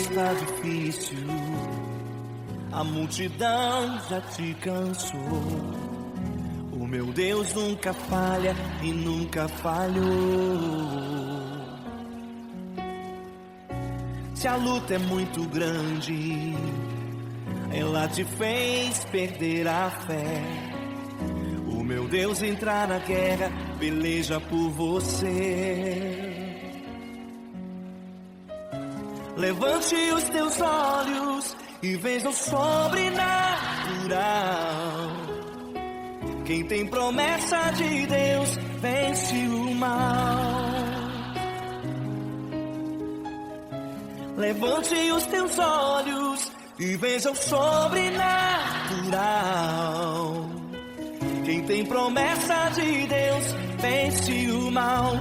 está difícil, a multidão já te cansou. O meu Deus nunca falha e nunca falhou. Se a luta é muito grande, ela te fez perder a fé. O meu Deus entrar na guerra, peleja por você. Levante os teus olhos e veja o sobrenatural. Quem tem promessa de Deus vence o mal. Levante os teus olhos e veja o sobrenatural. Quem tem promessa de Deus vence o mal,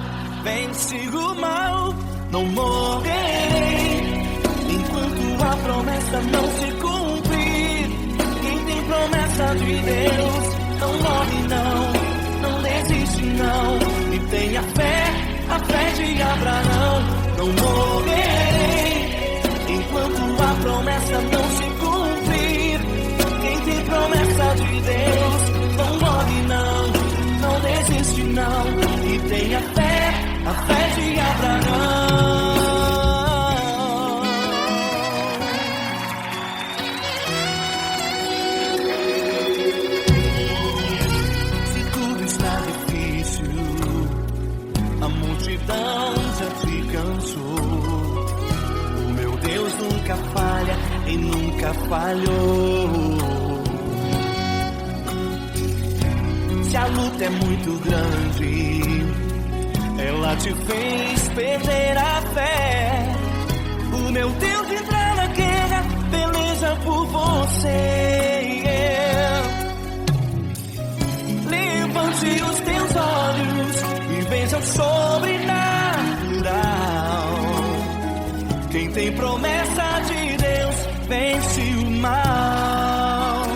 vence o mal. Não morrerei enquanto a promessa não se cumprir. Quem tem promessa de Deus não morre não desiste não. E tenha fé, a fé de Abraão. Não morrerei enquanto a promessa não se cumprir. Quem tem promessa de Deus não morre não desiste não. E tenha fé, a fé de Abraão. Se tudo está difícil, a multidão já te cansou. O meu Deus nunca falha e nunca falhou. Se a luta é muito grande, ela te fez perder a fé. O meu Deus entra na guerra, peleja por você. Levante os teus olhos e veja o sobrenatural. Quem tem promessa de Deus vence o mal.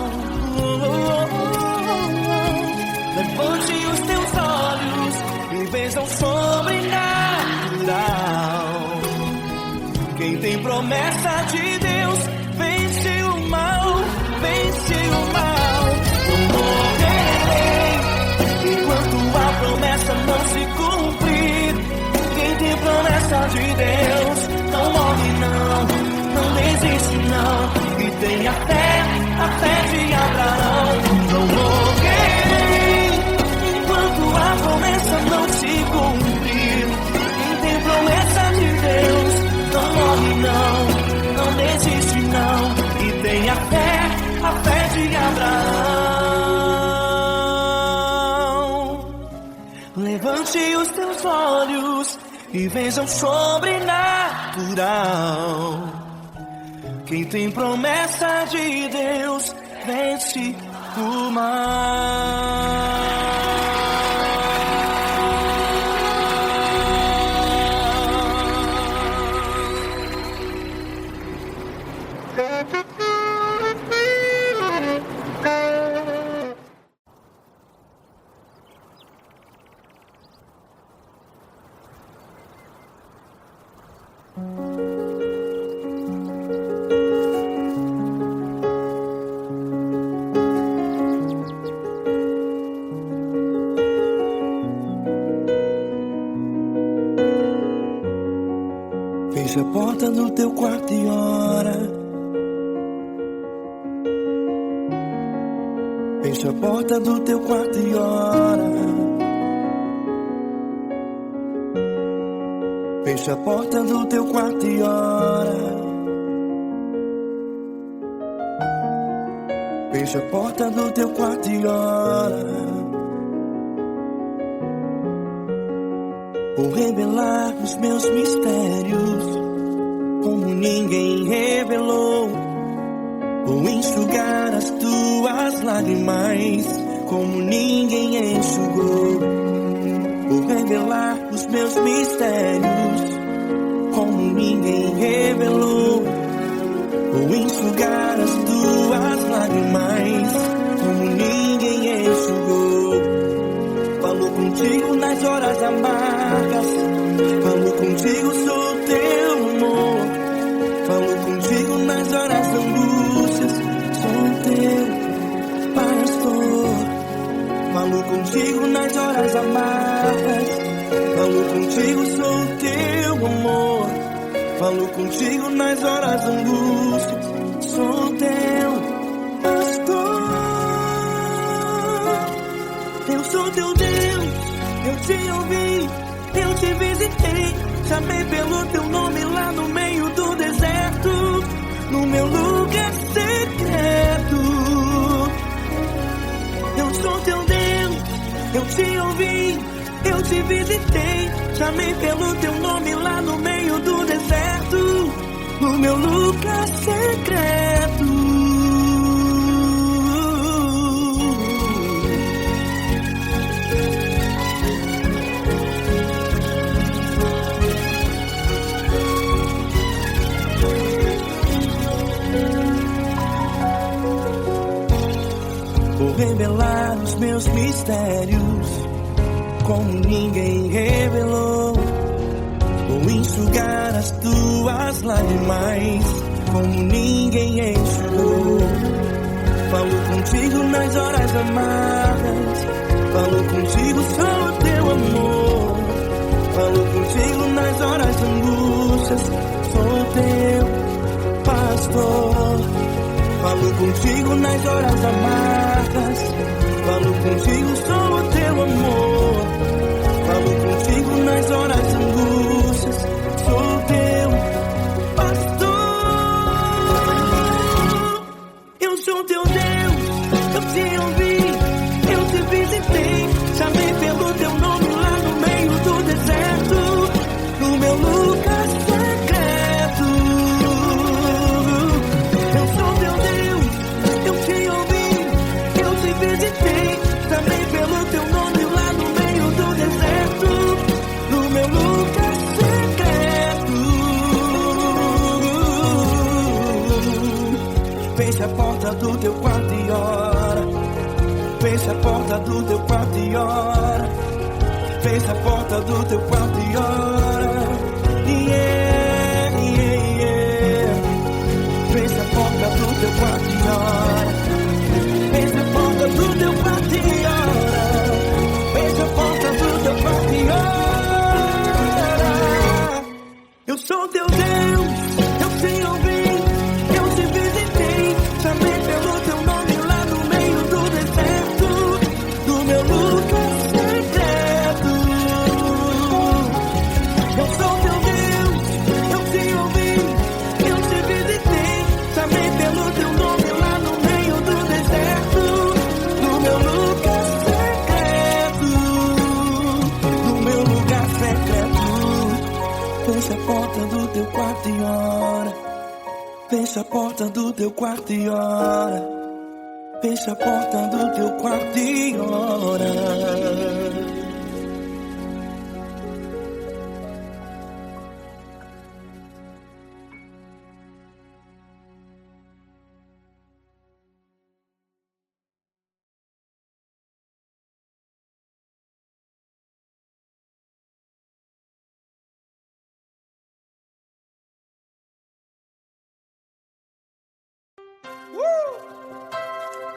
Levante os teus olhos e veja o sobrenatural. Quem tem promessa de Deus vence o mal, vence o mal. Não morrerei enquanto a promessa não se cumprir. Quem tem promessa de Deus não morre não desiste não. E tenha fé, a fé de Abraão. Não morrerei enquanto a promessa não se cumprir. Quem tem promessa de Deus não morre não desiste não. E tenha fé, a fé de Abraão. Levante os teus olhos e veja o sobrenatural. Quem tem promessa de Deus vence o mal. Fecha a porta do teu quarto e ora. Fecha a porta do teu quarto e ora. Fecha a porta do teu quarto e ora. Fecha a porta do teu quarto e ora. Vou revelar os meus mistérios como ninguém revelou. Vou enxugar as tuas lágrimas como ninguém enxugou. Vou revelar os meus mistérios como ninguém revelou. Vou enxugar as tuas lágrimas como ninguém enxugou. Falou contigo nas horas amargas, falou contigo sobre o teu amor, falou contigo as amargas. Falo contigo, sou o teu amor. Falo contigo nas horas da angústia. Sou teu pastor. Eu sou teu Deus, eu te ouvi, eu te visitei. Chamei pelo teu nome lá no meio do deserto, no meu lugar secreto. Eu sou teu Deus, eu te ouvi, eu te visitei. Chamei pelo teu nome lá no meio do deserto, no meu lugar secreto. Vou revelar os meus mistérios como ninguém revelou. Vou enxugar as tuas lágrimas como ninguém enxugou. Falo contigo nas horas amargas. Falo contigo, sou o teu amor. Falo contigo nas horas de angústias. Sou teu pastor. Falo contigo nas horas amargas. Falo contigo, sou o teu amor. Falo contigo nas horas de angústias. Sou teu pastor. Eu sou teu Deus, eu te ouvi, eu te visitei. Chamei pelo teu nome lá no meio do deserto, no meu lugar secreto. Eu sou teu Deus, eu te ouvi, eu te visitei. Chamei pelo teu nome lá no meio do deserto, no meu lugar secreto. Feche a porta do teu quarto e ora. Feche a porta do teu quarto e ora. Feche a porta do teu quarto e ora. Yeah, yeah, yeah. Feche a porta do teu quarto e ora. Feche a porta do teu quarto e ora. Feche a porta do teu quarto e ora. Eu sou teu Deus, eu te ouvi, eu te visitei. Chamei pelo teu nome lá no meio do deserto, no meu lugar secreto. Eu sou teu Deus, eu te ouvi, eu te visitei. Chamei pelo teu nome lá no meio do deserto, no meu lugar secreto, no meu lugar secreto. Fecha a porta do teu quarto e ora. Fecha a porta do teu quarto e ora. Fecha a porta do teu quarto e ora.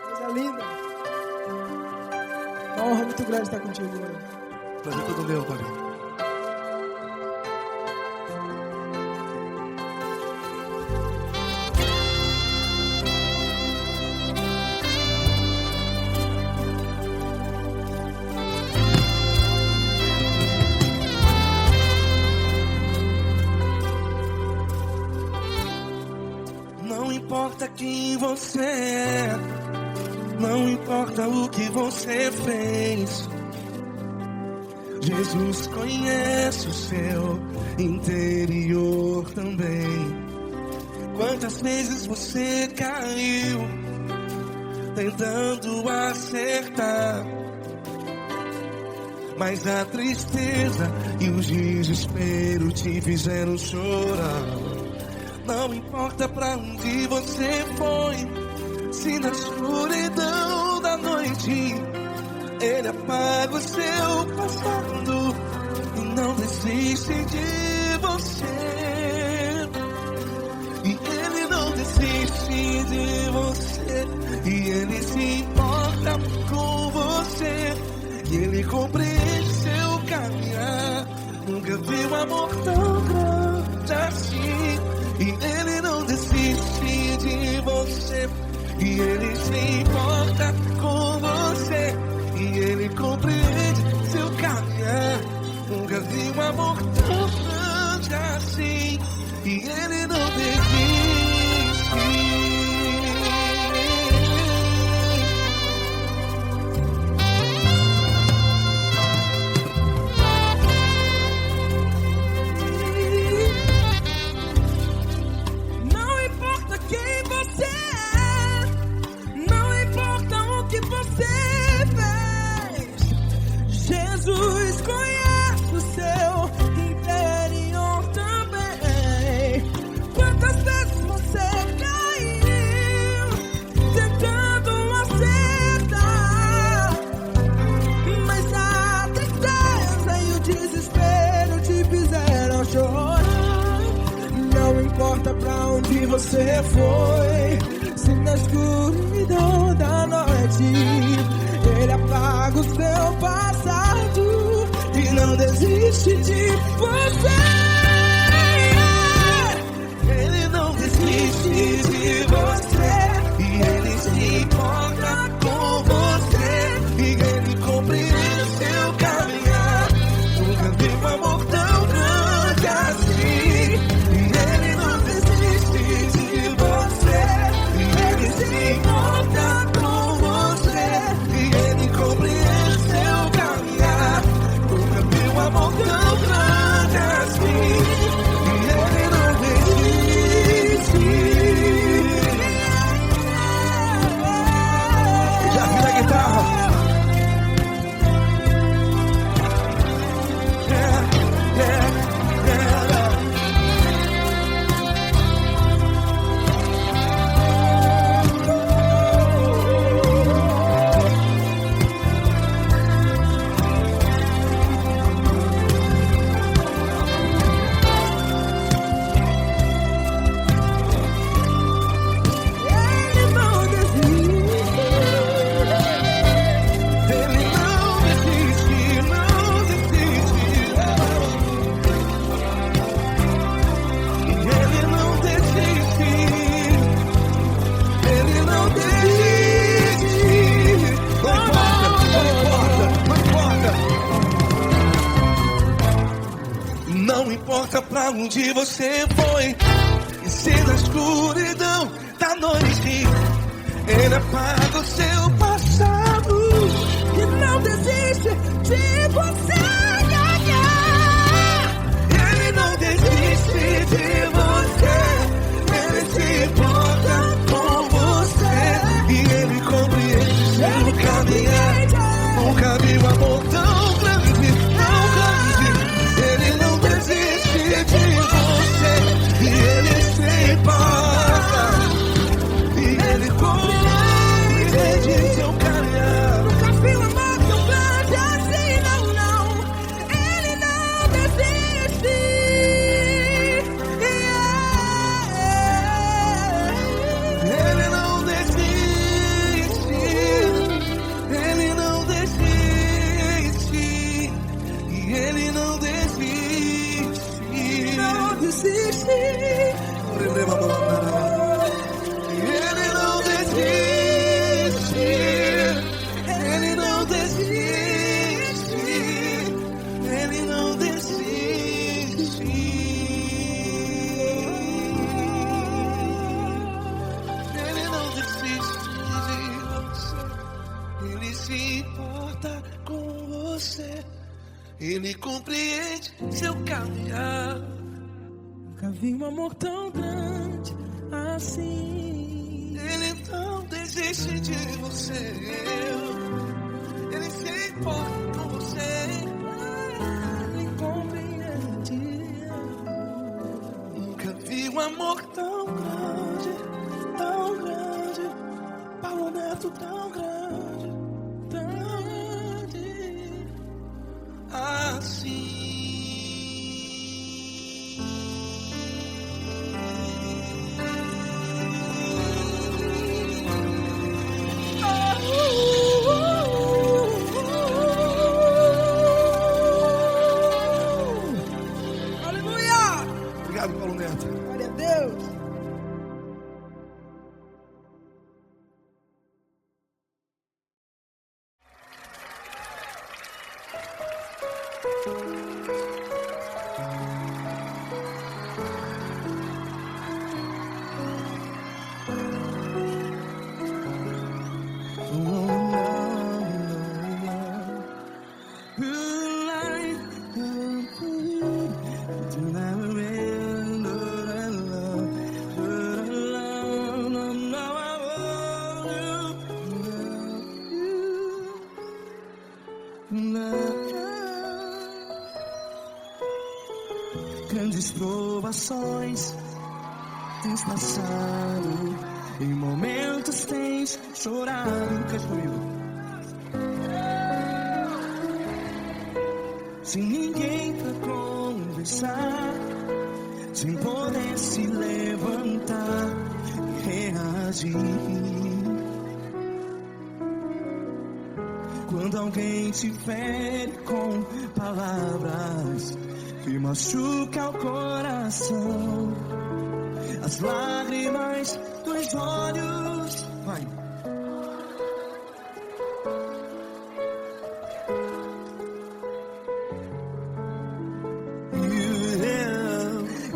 Coisa linda. Uma honra muito grande estar contigo, mano. Prazer todo meu, Fabinho. Não importa quem você é, não importa o que você fez, Jesus conhece o seu interior também. Quantas vezes você caiu tentando acertar, mas a tristeza e o desespero te fizeram chorar. Não importa pra onde você foi, se na escuridão da noite Ele apaga o seu passado e não desiste de você. E Ele não desiste de você, e Ele se importa com você. e Ele compreende seu caminhar. Nunca vi um amor tão grande assim, e Ele não desiste de você, e Ele se importa com você, e Ele compreende seu caminhar. Nunca vi um amor tão grande assim, e Ele não desiste. Jesus conhece o seu interior também. Quantas vezes você caiu tentando acertar, mas a tristeza e o desespero te fizeram chorar. Não importa pra onde você foi, se na escuridão da noite Ele apaga o seu passado e não desiste de você. Ele não desiste de você, e Ele se importa com você, e Ele compreende seu caminhar. Nunca vi um amor tão grande assim, e Ele não desiste de você, e Ele se importa com você, e Ele compreende seu caminhar. Nunca vi um amor tão grande assim, e Ele não desiste. Já vi na guitarra. Não importa pra onde você foi, e se na escuridão da noite Ele apaga o seu passado E não desiste de você. Ele não desiste de você, Ele se importa com você, e Ele compreende seu caminhar. Nunca vi um amor tão grande, tão grande. Ele não desiste de você, e Ele se importa, e Ele compreende seu caminhar. Nunca vi um amor tão grande assim, não, não. Ele não desiste. Ele não desiste, Ele não desiste, e Ele não desiste. Não desiste. Ele não desiste, Ele não desiste, Ele não desiste. Ele não desiste de você, Ele se importa com você, Ele compreende seu caminhar. Nunca vi um amor tão grande assim. Ele não desiste de você, Ele se importa com você, Ele compreende. Nunca vi um amor tão grande, Paulo Neto tão grande, assim. Glória a Deus. Grandes provações tens passado, em momentos tens chorado. Cante comigo. Sem ninguém pra conversar, sem poder se levantar e reagir. Quando alguém te fere com palavras que machuca o coração, as lágrimas dos olhos, vai.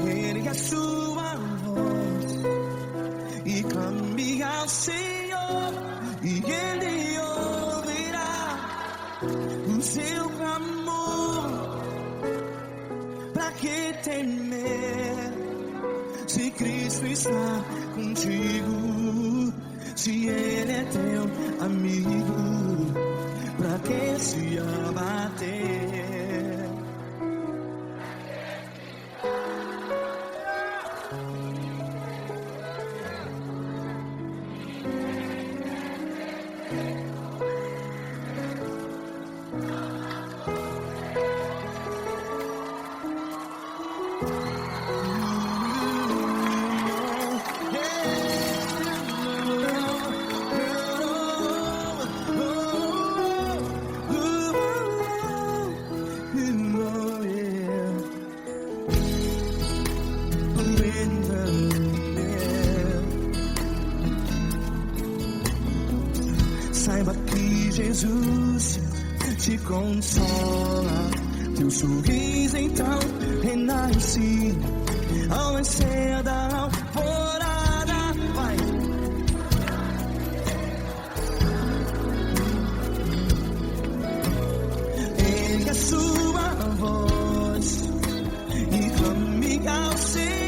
Ergue a sua voz e clame ao Senhor, e Ele ouvirá o seu clamor. Pra que temer, se Cristo está contigo, se Ele é teu amigo? Pra que se abater? Saiba que Jesus te consola, teu sorriso então renasce ao nascer da alvorada. Vai. Ergue a sua voz e clame ao Senhor.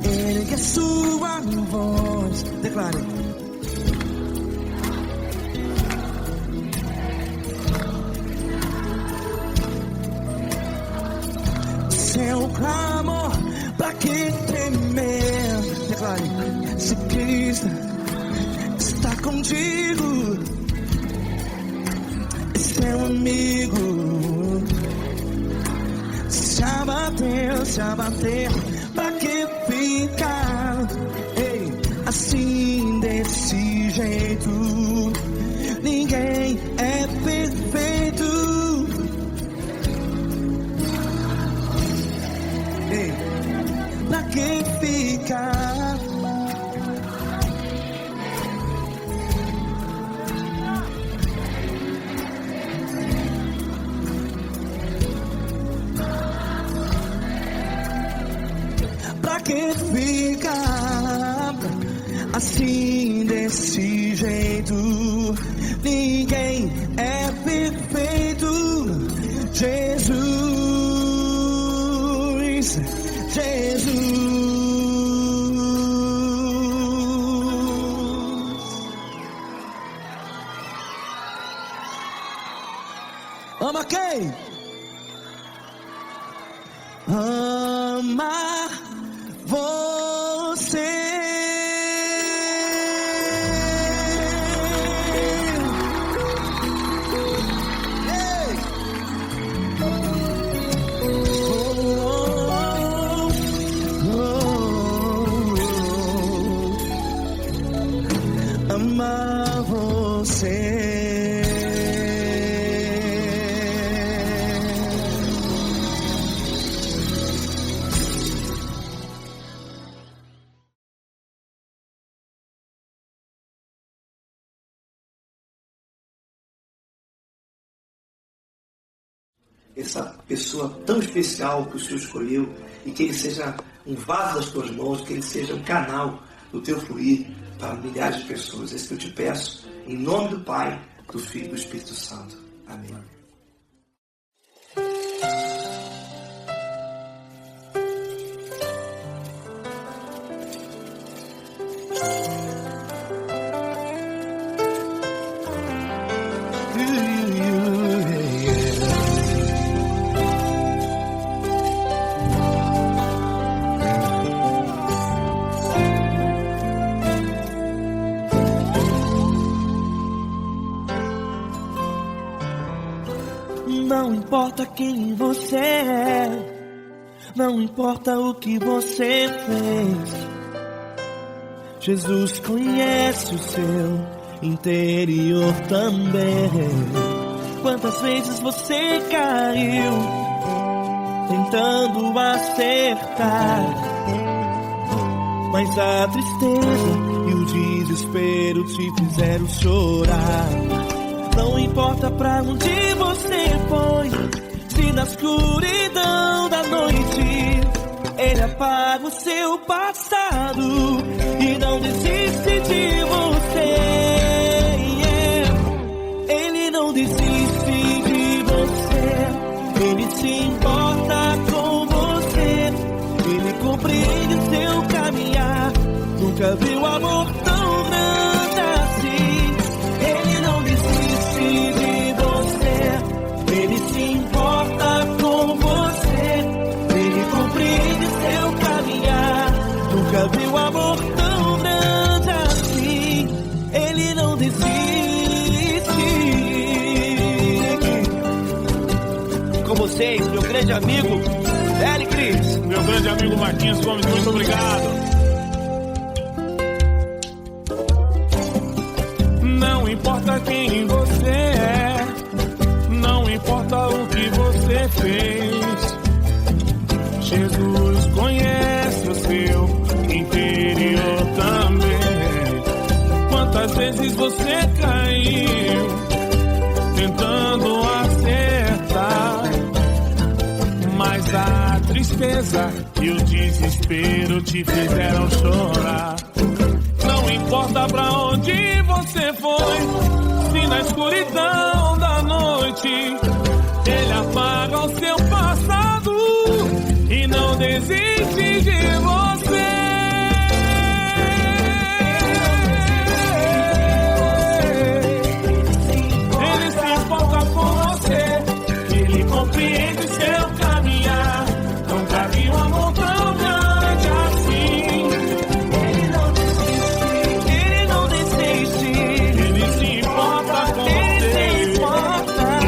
Ergue a sua voz, declare. Seu clamor, pra que temer? Declare. Se Cristo está contigo, seu amigo. Se abater, pra que ficar? Ei, assim desse jeito, ninguém é perfeito. Ei, pra que ficar? Pra que ficar assim desse jeito? Ninguém é perfeito. Jesus, Jesus. Ama quem? Ama você. Ei. Ama você. Essa pessoa tão especial que o Senhor escolheu, e que ele seja um vaso das tuas mãos, que ele seja um canal do teu fluir para milhares de pessoas. É isso que eu te peço, em nome do Pai, do Filho e do Espírito Santo. Amém. Não importa quem você é, não importa o que você fez, Jesus conhece o seu interior também. Quantas vezes você caiu tentando acertar, mas a tristeza e o desespero te fizeram chorar. Não importa pra onde você foi, se na escuridão da noite Ele apaga o seu passado e não desiste de você. Ele não desiste de você, Ele se importa com você, Ele compreende o seu caminhar. Nunca viu amor tão grande assim. Ele não desiste de você, Ele se importa com você, Ele compreende seu caminhar. Nunca viu amor tão grande assim. Ele não desiste. Com vocês, meu grande amigo Eli Cris. Meu grande amigo Marquinhos Gomes, muito obrigado. Não importa quem você é, não importa o que você fez, Jesus conhece o seu interior também. Quantas vezes você caiu tentando acertar, mas a tristeza e o desespero te fizeram chorar. Não importa pra onde você foi, se na escuridão da noite Ele apaga o seu passado e não desiste de você. Ele se importa com você, Ele compreende seu caminhar. Nunca vi um amor tão grande assim. Ele se importa com você,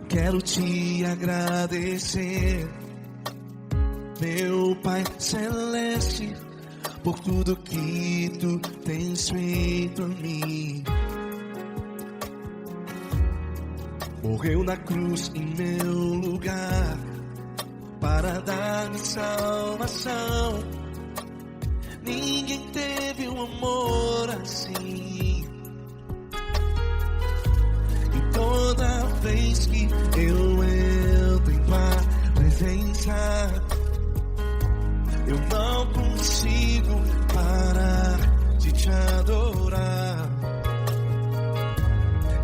Quero te agradecer, meu Pai Celeste, por tudo que tu tens feito a mim. Morreu na cruz em meu lugar para dar-me salvação. Ninguém teve um amor assim. E toda vez que eu entro em tua presença, eu não consigo parar de te adorar.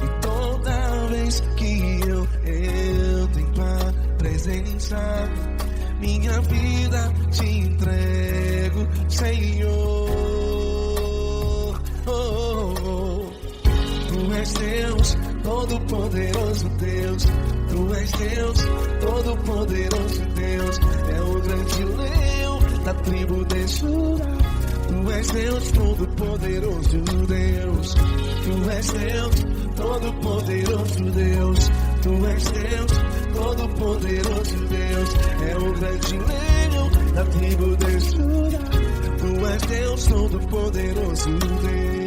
E toda vez que eu entro em tua presença, minha vida te entrego, Senhor. Tu és Deus, Todo-Poderoso Deus. Tu és Deus, Todo-Poderoso Deus. É o grande leão da tribo de Judá. Tu és Deus, Todo-Poderoso Deus. Tu és Deus, Todo-Poderoso Deus. Tu és Deus, Todo-Poderoso Deus. É o grande leão da tribo de Judá. Tu és Deus, Todo-Poderoso Deus.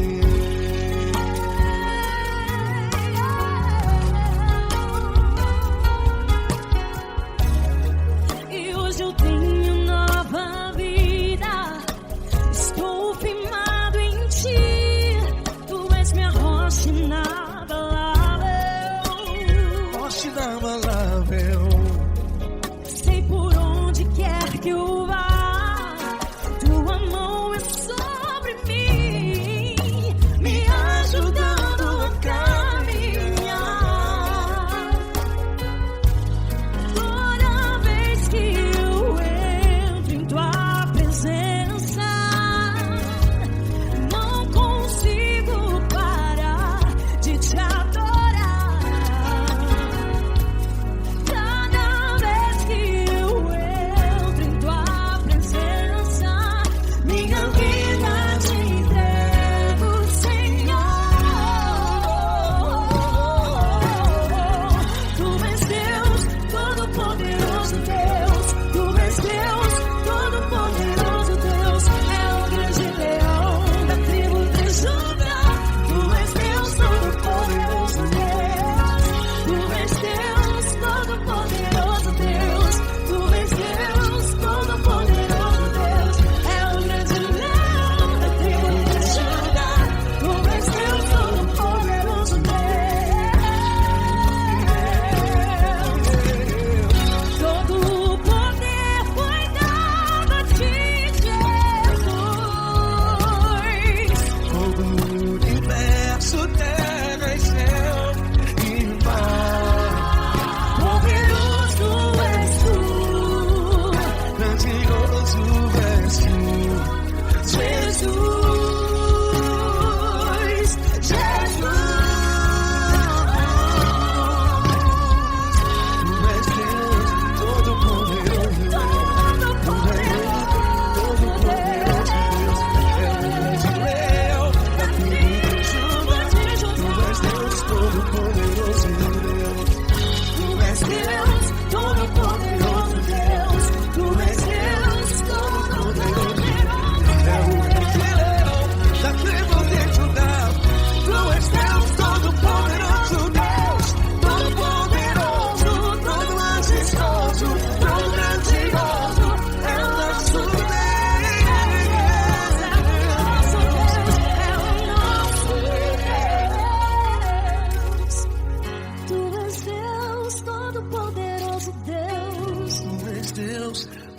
Sei por onde quer que eu vá, tua mão é sobre mim, me ajudando a caminhar. Toda vez que eu entro em tua presença, não consigo parar de te adorar.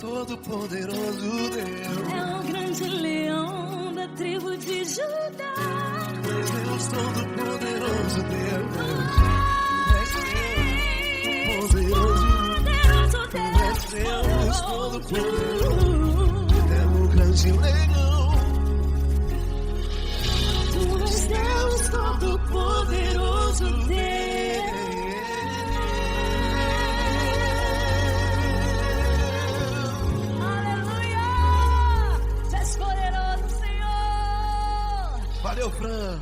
Todo-Poderoso Deus. É o grande leão da tribo de Judá. És Deus Todo-Poderoso Deus. Poderoso És Deus Todo-Poderoso. É o grande leão. Tu és Deus Todo-Poderoso Deus. Aleluia! Tu és poderoso, Senhor. Valeu, Fran.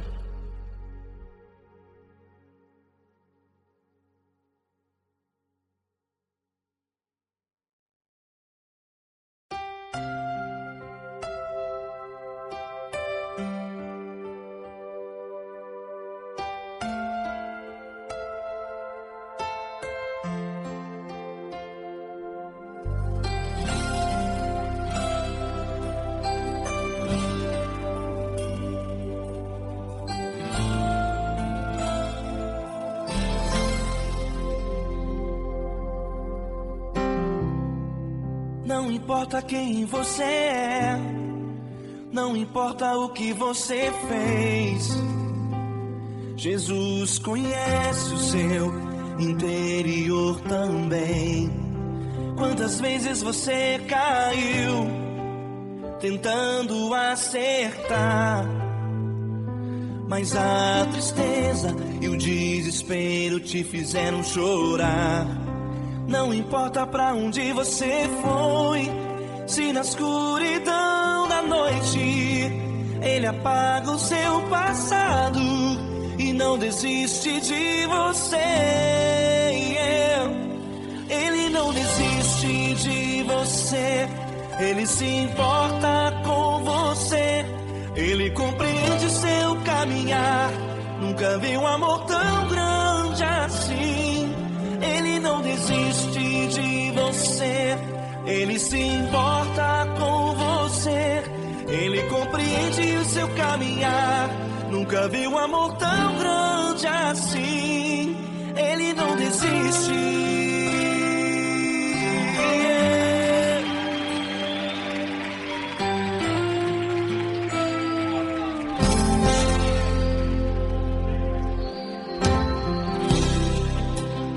Não importa quem você é, não importa o que você fez, Jesus conhece o seu interior também. Quantas vezes você caiu tentando acertar, mas a tristeza e o desespero te fizeram chorar. Não importa pra onde você foi, se na escuridão da noite Ele apaga o seu passado e não desiste de você. Ele não desiste de você, Ele se importa com você, Ele compreende seu caminhar. Nunca vi um amor tão grande assim. Ele não desiste de você, Ele se importa com você, Ele compreende o seu caminhar. Nunca vi um amor tão grande assim. Ele não desiste.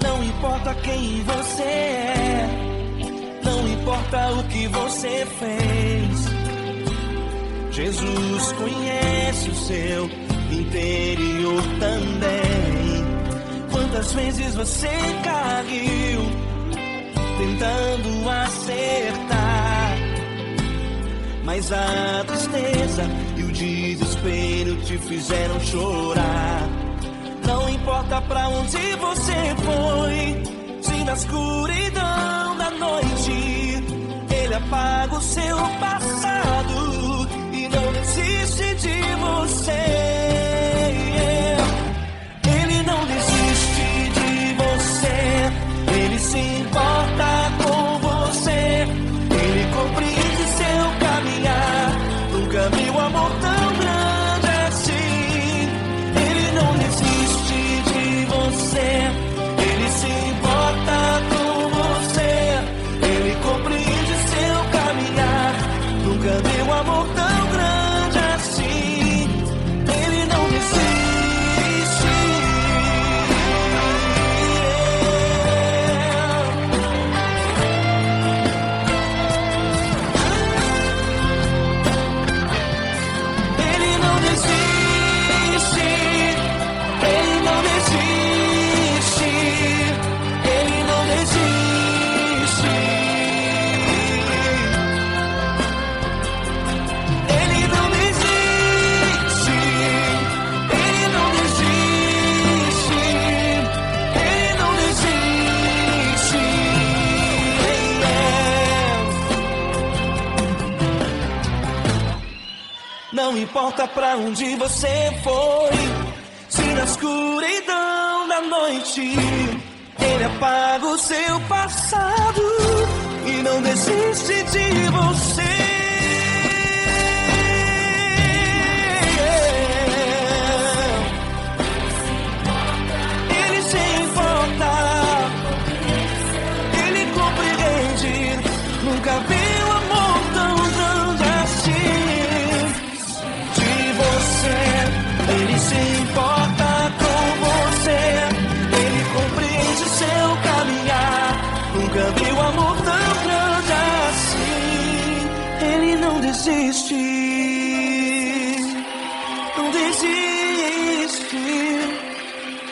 Não importa quem você é, não importa o que você fez, Jesus conhece o seu interior também. Quantas vezes você caiu tentando acertar, mas a tristeza e o desespero te fizeram chorar. Não importa pra onde você foi, se na escuridão da noite Ele apaga o seu passado e não desiste de você. Ele não desiste de você, Ele se importa com você, Ele compreende seu caminhar. Nunca vi um amor tão grande assim. Ele não desiste de você, Ele se importa com você, Ele compreende seu caminhar. Nunca vi um amor tão grande assim. Ele não desiste. Ele não desiste. Ele não desiste. Ele não desiste. Ele não desiste. Ele não desiste. Ele não desiste. Não importa pra onde você foi, se na escuridão da noite Ele apaga o seu passado e não desiste de você. Ele se importa, Ele compreende. Nunca vi desiste, não desiste,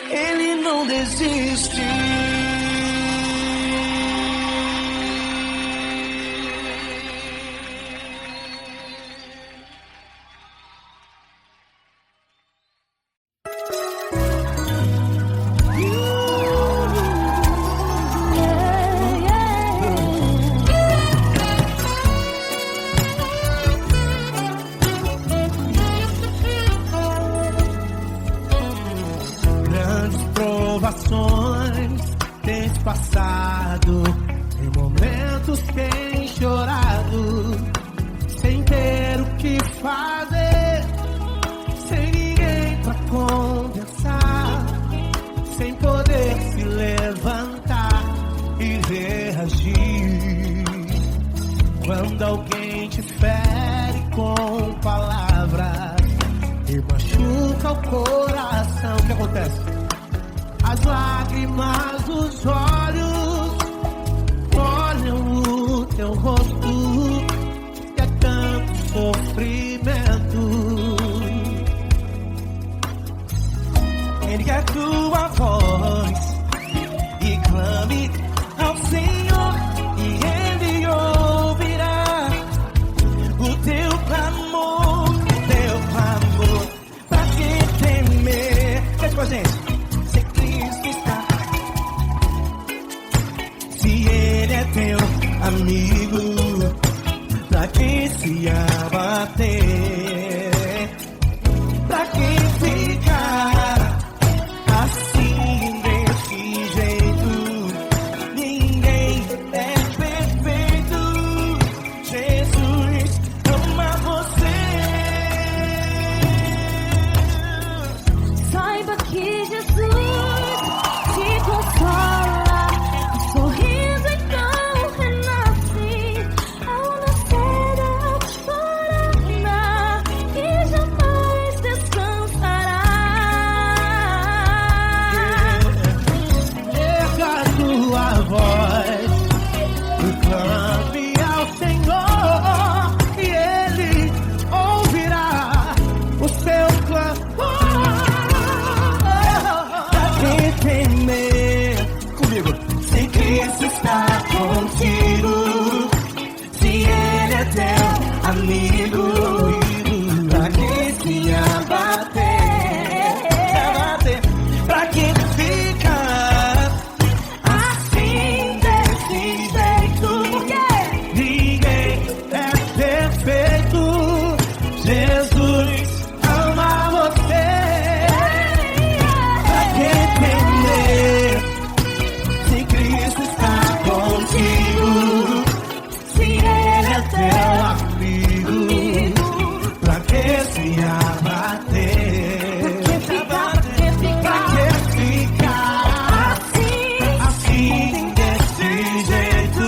ele não desiste. Tens passado, em momentos tens chorado, sem ter o que fazer, sem ninguém pra conversar, sem poder se levantar e reagir. Quando alguém te fere com palavras e machuca o coração, o que acontece? As lágrimas dos olhos molham o teu rosto, e é tanto sofrimento. Ergue a tua voz e clame ao Senhor, e Ele ouvirá o teu clamor, pra que temer? Cante com a gente. Teu amigo, pra quem se abater, pra quem ficar assim desse jeito, ninguém é perfeito. Jesus ama você. Saiba que Jesus te consola, sorriso então. Amigo, pra quem se abater, pra quem ficar assim desse jeito, porque ninguém é perfeito. Jesus ama você. Pra quem temer, se Cristo está contigo, se Ele é teu amigo, pra que se abater? Pra que ficar assim desse jeito?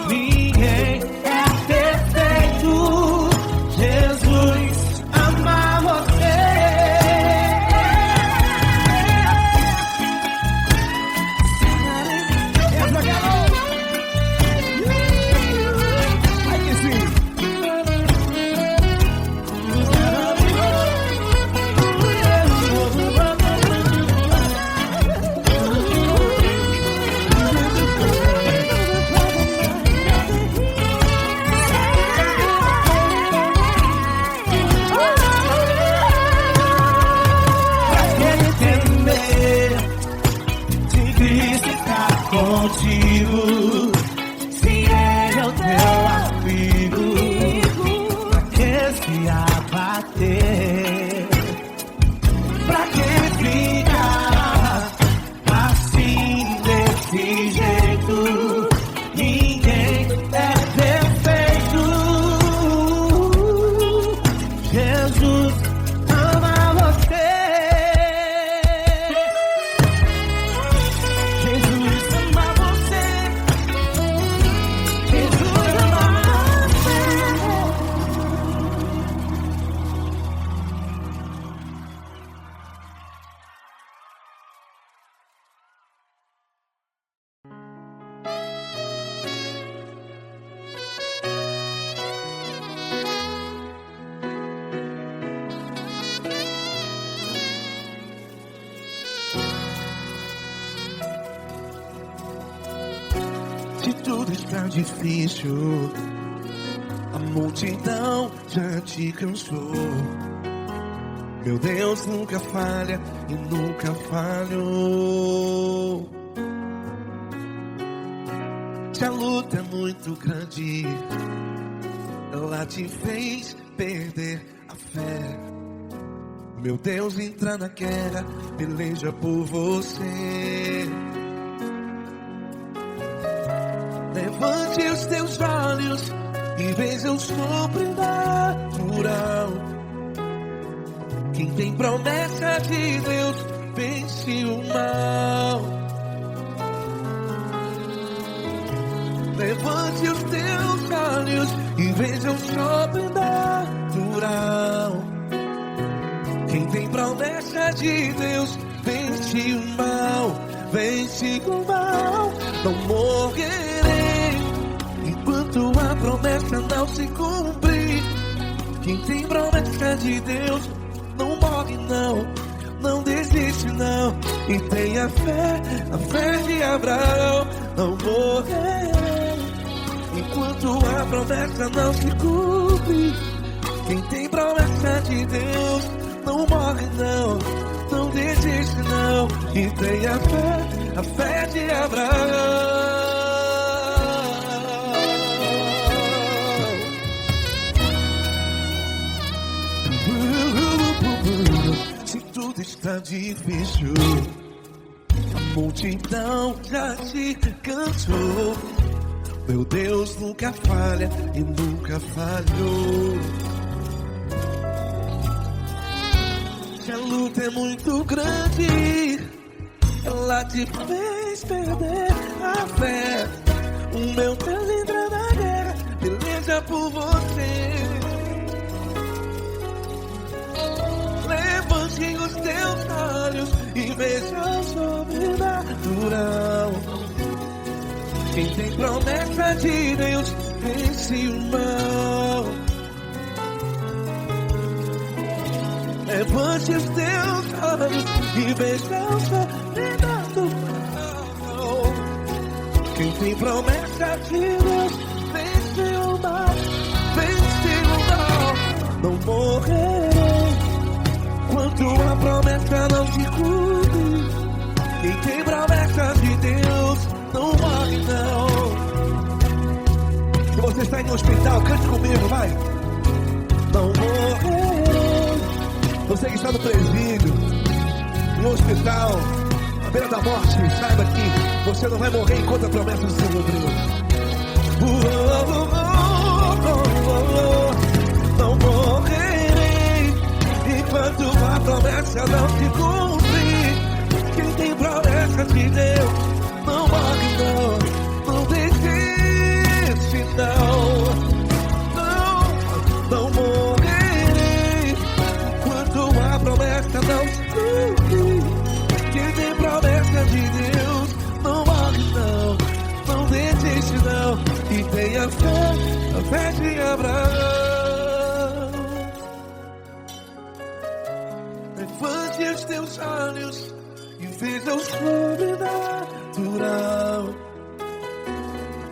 Ninguém é perfeito. Jesus ama você. Ai que sim. Contigo, se Ele é o teu amigo, pra que se abater? Pra que ficar assim desse jeito? Ninguém é perfeito. Jesus ama você. Jesus ama você. Se tudo está difícil, a multidão já te cansou. Meu Deus nunca falha e nunca falhou. Se a luta é muito grande, ela te fez perder a fé. Meu Deus entra na guerra, peleja por você. Levante os teus olhos e veja o sobrenatural. Quem tem promessa de Deus vence o mal. Levante os teus olhos e veja o sobrenatural. Quem tem promessa de Deus vence o mal, vence o mal. Não morrerei enquanto a promessa não se cumprir. Quem tem promessa de Deus não morre não, não desiste não. E tenha fé, a fé de Abraão. Não morrerei enquanto a promessa não se cumpre. Quem tem promessa de Deus não morre não, não desiste não. E tenha fé, a fé de Abraão. Se tudo está difícil, a multidão já te cansou. Meu Deus nunca falha e nunca falhou. Se a luta é muito grande, ela te fez perder a fé. O meu Deus entra na guerra, peleja por você. Levante os teus olhos e veja o sobrenatural. Quem tem promessa de Deus vence o mal. Levante os teus olhos e veja o sobrenatural. Quem tem promessa de Deus vence o mal, vence o mal. Não morrerei enquanto a promessa não se cumpre. Quem tem promessa de Deus não morre não. Se você está em um hospital, cante comigo, vai. Não morrerei. Você que está no presídio, no hospital, à beira da morte, saiba que você não vai morrer enquanto a promessa não se cumpriu. Não morrerei enquanto a promessa não se cumprir. Quem tem promessa de Deus não morre não, não desiste não. Não morrerei enquanto a promessa não se cumprir. Quem tem promessa de Deus não morre não, não desiste não. E tenha fé, a fé de Abraão. Levante os teus olhos e veja o sobrenatural.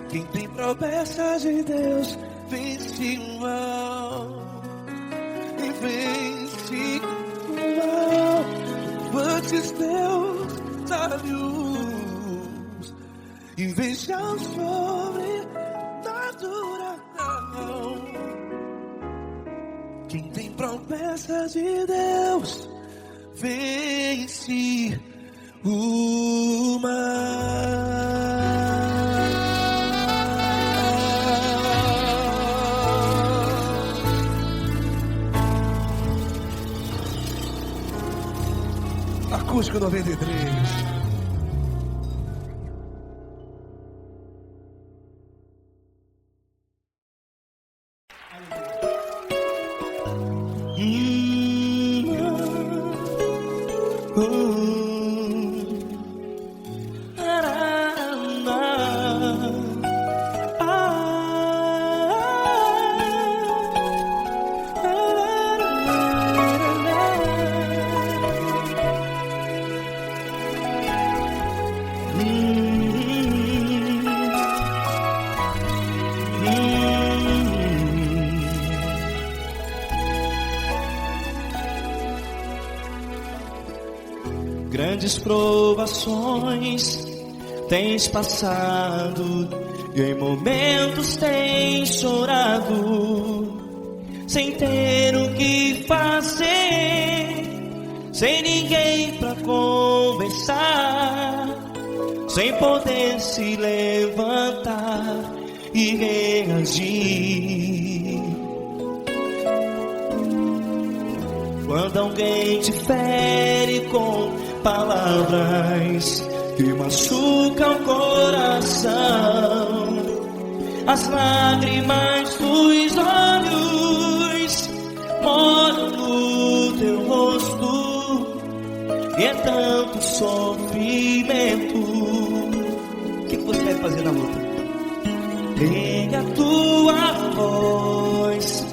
Quem tem promessa de Deus vence o mal, e vence o mal. Levante os teus olhos e veja o sobrenatural. Quem tem promessa de Deus vence o mal. Acústico 93. grandes provações tens passado e em momentos tens chorado, sem ter o que fazer, sem ninguém pra conversar, sem poder se levantar e reagir. Quando alguém te fere com palavras que machucam o coração, as lágrimas dos olhos molham no teu rosto, e é tanto sofrimento. O que você deve fazer na luta? Erga a tua voz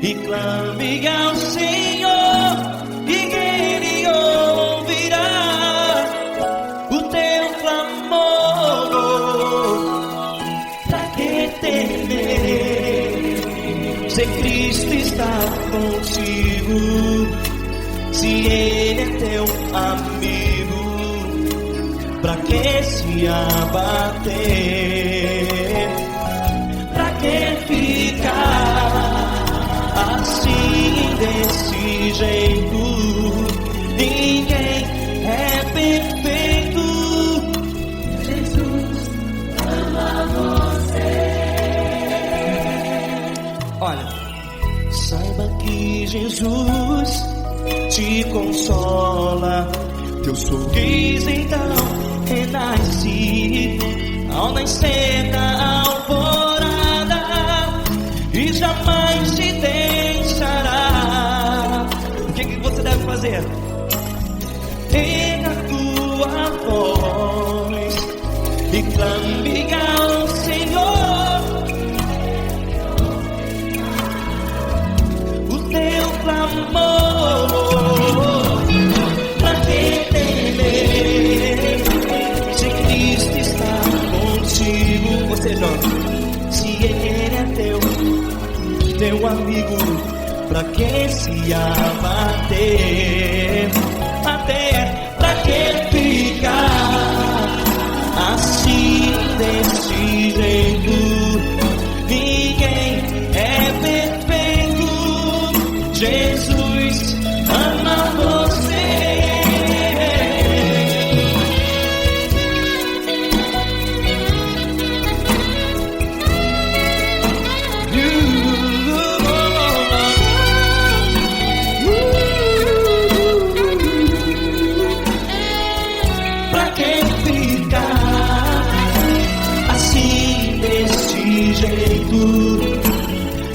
e clame ao Senhor, e Ele ouvirá o teu clamor. Pra que temer, se Cristo está contigo, se Ele é teu amigo? Pra que se abater? Pra que ficar assim desse jeito? Ninguém é perfeito. Jesus ama você. Olha, saiba que Jesus te consola, teu sorriso então renasce ao nascer da alvorada, e jamais te deixará. O que você deve fazer? Erga a tua voz e clame ao Senhor, o teu clamor. Pra que temer, se Cristo está contigo? Você joga. Se Ele é teu amigo, pra que se abater? Até pra que ficar assim desse jeito? Ninguém é perfeito. Jesus ama você.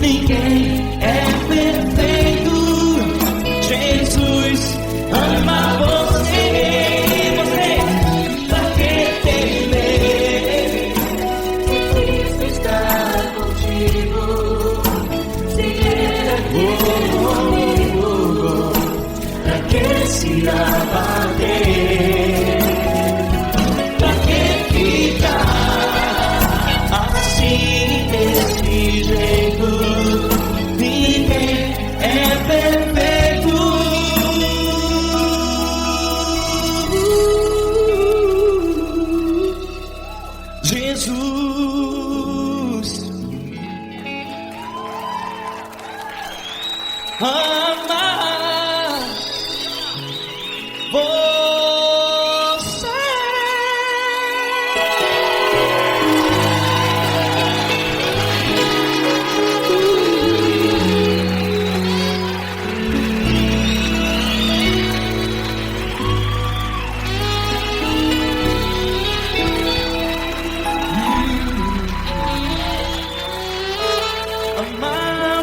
Ninguém é perfeito. Jesus ama você. Você, pra que temer? Cristo está contigo. Se Ele é comigo, pra que se abater? Pra que ficar assim desse jeito? Ninguém é perfeito. Jesus ama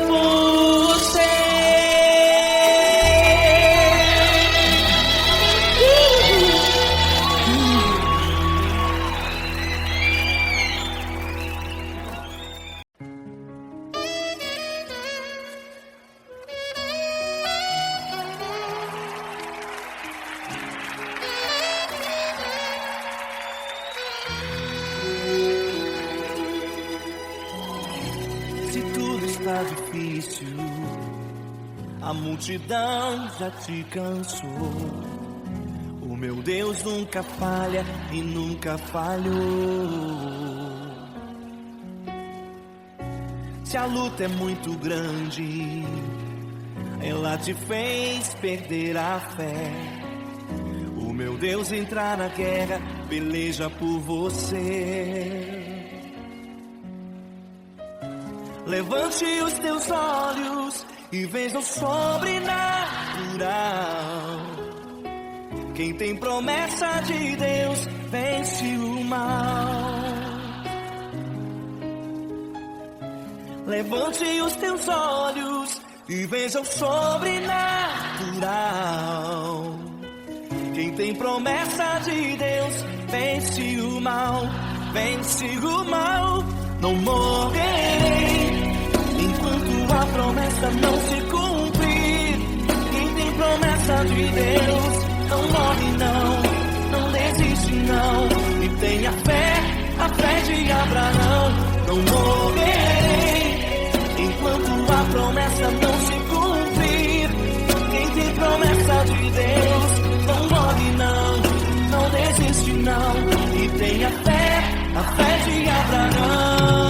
você. Tá difícil, a multidão já te cansou. O meu Deus nunca falha e nunca falhou. Se a luta é muito grande, ela te fez perder a fé. O meu Deus entrar na guerra, peleja por você. Levante os teus olhos e veja o sobrenatural. Quem tem promessa de Deus vence o mal. Levante os teus olhos e veja o sobrenatural. Quem tem promessa de Deus vence o mal, vence o mal. Não morrerei enquanto a promessa não se cumprir. Quem tem promessa de Deus não morre não desiste não. E tenha fé, a fé de Abraão. Não morrerei enquanto a promessa não se cumprir. Quem tem promessa de Deus não morre não desiste não. E tenha fé, a fé de Abraão.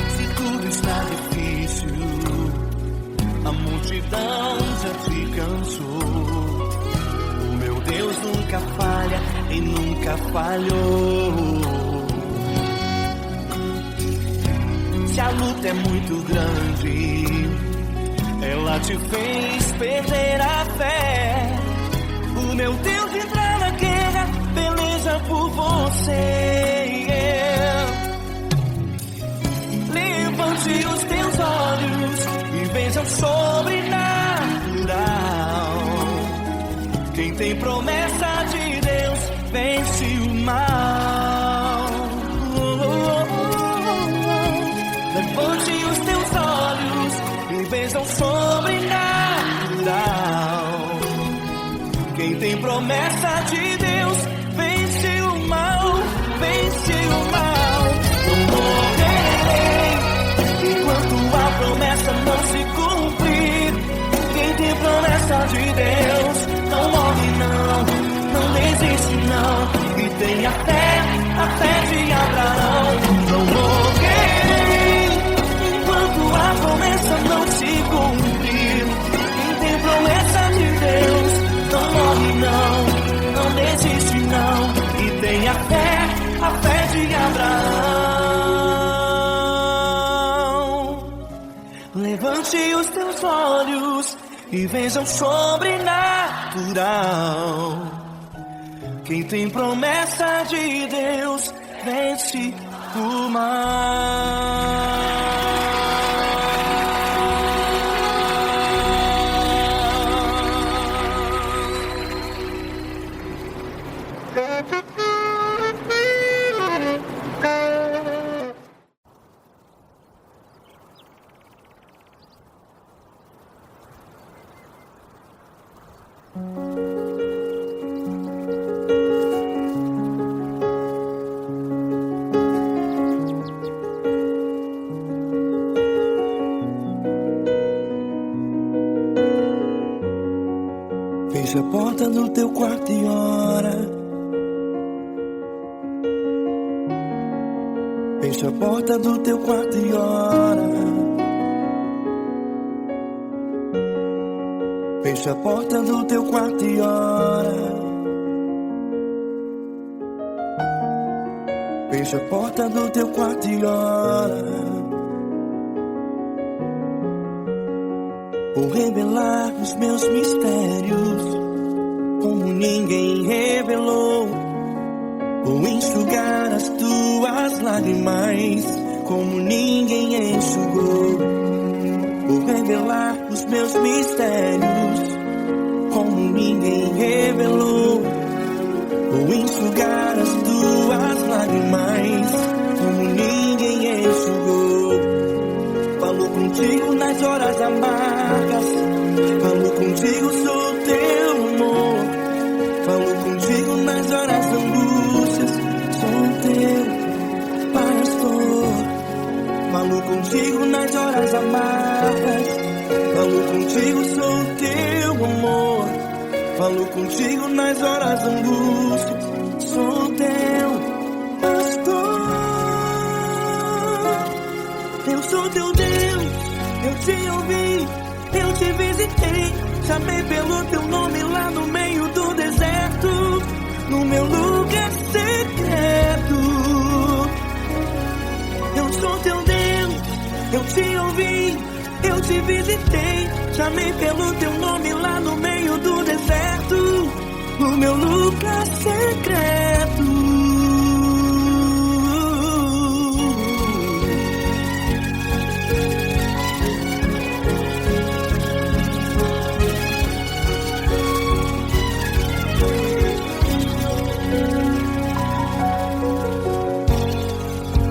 Se tudo está difícil, a multidão já te cansou. O meu Deus nunca falha e nunca falhou. Se a luta é muito grande, ela te fez perder a fé. O meu Deus entrar na guerra, peleja por você. Levante os teus olhos e veja o sobrenatural. Quem tem promessa de Deus vence o mal. Levante os teus olhos e veja o sobrenatural. Quem tem promessa de Deus vence o mal, vence o mal. Não morrerei enquanto a promessa não se cumprir. Quem tem promessa de Deus não morre não desiste não. E tenha fé, a fé de Abraão. Não morrerei enquanto a promessa não se cumprir. Quem tem promessa de Deus não morre não desiste não. E tenha fé, a fé de Abraão. Levante os teus olhos e veja o sobrenatural. Quem tem promessa de Deus vence o mal. Fecha a porta do teu quarto e ora. Fecha a porta do teu quarto e ora. Fecha a porta do teu quarto e ora. Fecha a porta do teu quarto e ora. Vou revelar os meus mistérios como ninguém revelou. Vou enxugar as tuas lágrimas como ninguém enxugou. Vou revelar os meus mistérios como ninguém revelou. Vou enxugar as tuas lágrimas como ninguém enxugou. Falo contigo nas horas amargas, falo contigo, sou teu amor. Falo contigo nas horas angústias, sou teu pastor. Falo Falo contigo nas horas da angústia. Sou teu pastor. Eu sou teu Deus. Eu te ouvi, eu te visitei. Chamei pelo teu nome lá no meio do deserto, no meu lugar secreto. Eu sou teu Deus, eu te ouvi, eu te visitei. Chamei pelo teu nome lá no meio do deserto, no meu lugar secreto.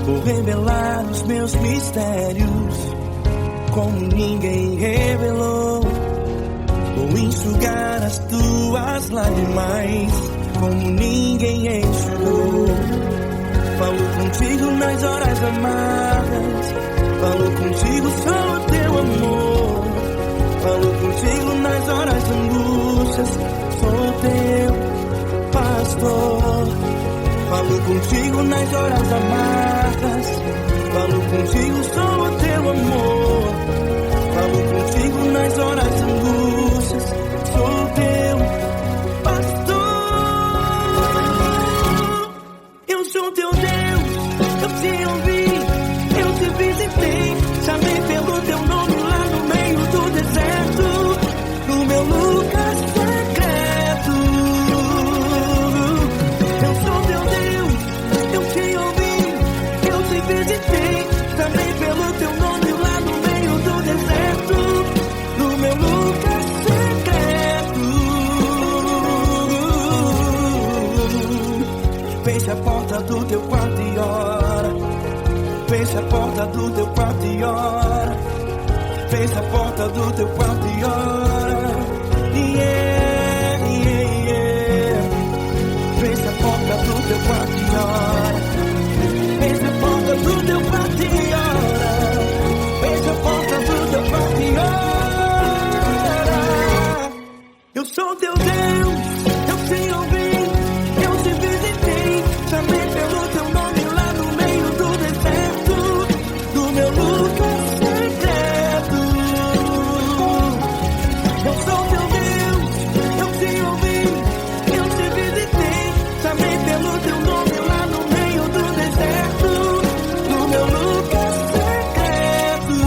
Vou revelar os meus mistérios como ninguém revelou. Vou enxugar as tuas lágrimas como ninguém enxugou. Falo contigo nas horas amargas, falo contigo só o teu amor. Falo contigo nas horas de angústias, sou teu pastor. Falo contigo nas horas amargas, falo contigo só o teu amor. Falo contigo nas horas de angústias, sou teu pastor. Eu sou teu Deus, eu te ouvi, eu te visitei. Chamei pelo teu nome lá no meio do deserto, no meu lugar secreto. Eu sou teu Deus, eu te ouvi, eu te visitei. Chamei pelo teu nome lá no meio do deserto, no meu lugar secreto. Fecha a porta do teu quarto e ora. Fecha a porta do teu quarto e ora. Fecha a porta do teu quarto e ora. Yeah, yeah, yeah. Fecha a porta do teu quarto e ora. Fecha a porta do teu quarto e ora. Fecha a porta do teu quarto e ora. Eu sou teu Deus, eu te ouvi, eu te visitei. Chamei pelo teu nome lá no meio do deserto, no meu lugar secreto. Eu sou teu Deus, eu te ouvi, eu te visitei. Chamei pelo teu nome lá no meio do deserto, no meu lugar secreto,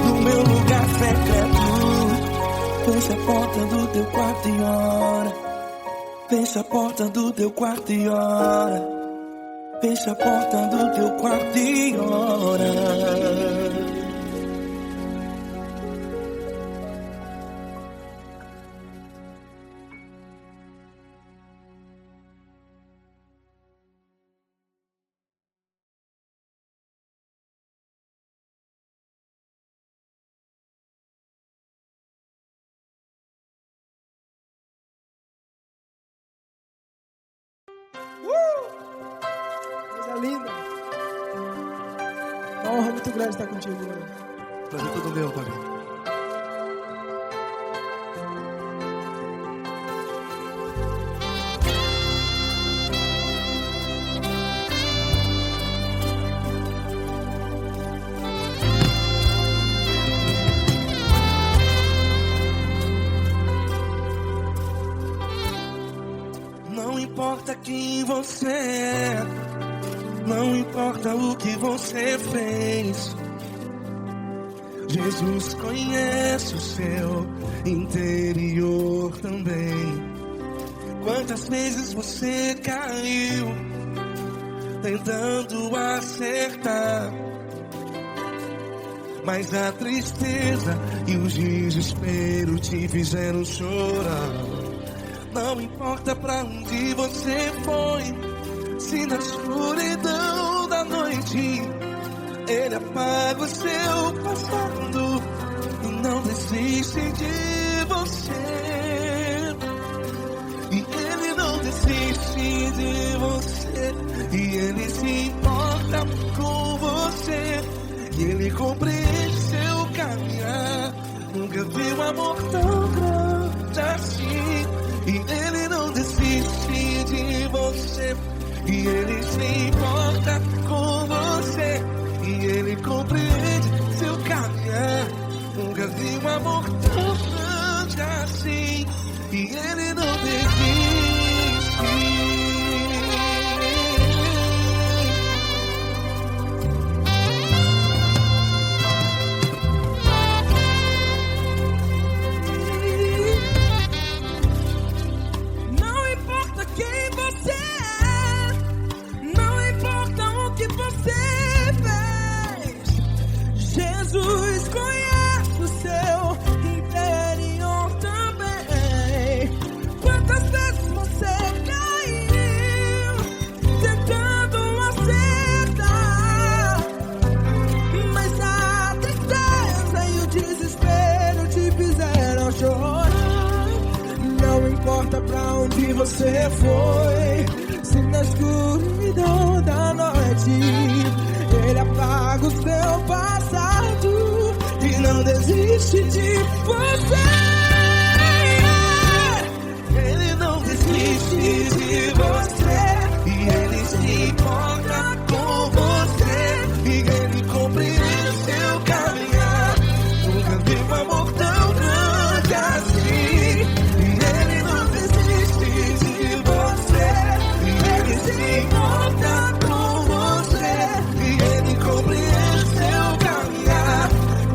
no meu lugar secreto. Fecha a porta do teu quarto e ora. Fecha a porta do teu quarto e ora. Fecha a porta do teu quarto e ora. Coisa linda. Uma honra muito grande estar contigo hoje. Prazer todo meu, Paulinho. Não importa quem você é, não importa o que você fez, Jesus conhece o seu interior também. Quantas vezes você caiu tentando acertar, mas a tristeza e o desespero te fizeram chorar. Não importa pra onde você foi, se na escuridão da noite Ele apaga o seu passado e não desiste de você. E Ele não desiste de você, e Ele se importa com você, e Ele compreende seu caminhar. Nunca vi um amor tão grande assim. e Ele se importa com você, e Ele compreende seu caminhar. Nunca vi um amor tão grande assim, e Ele não desiste. Não importa quem você é, não importa o que você fez, Jesus conhece o seu interior também. Quantas vezes você caiu tentando acertar, mas a tristeza e o desespero te fizeram chorar. Não importa pra onde você foi, se na escuridão da noite Ele apaga o seu passado e não desiste de você. Ele não desiste de você, e Ele se importa com você, e Ele compreende seu caminhar. Nunca vi um amor tão grande assim, e Ele não desiste de você, e Ele se importa com você, e Ele compreende seu caminhar.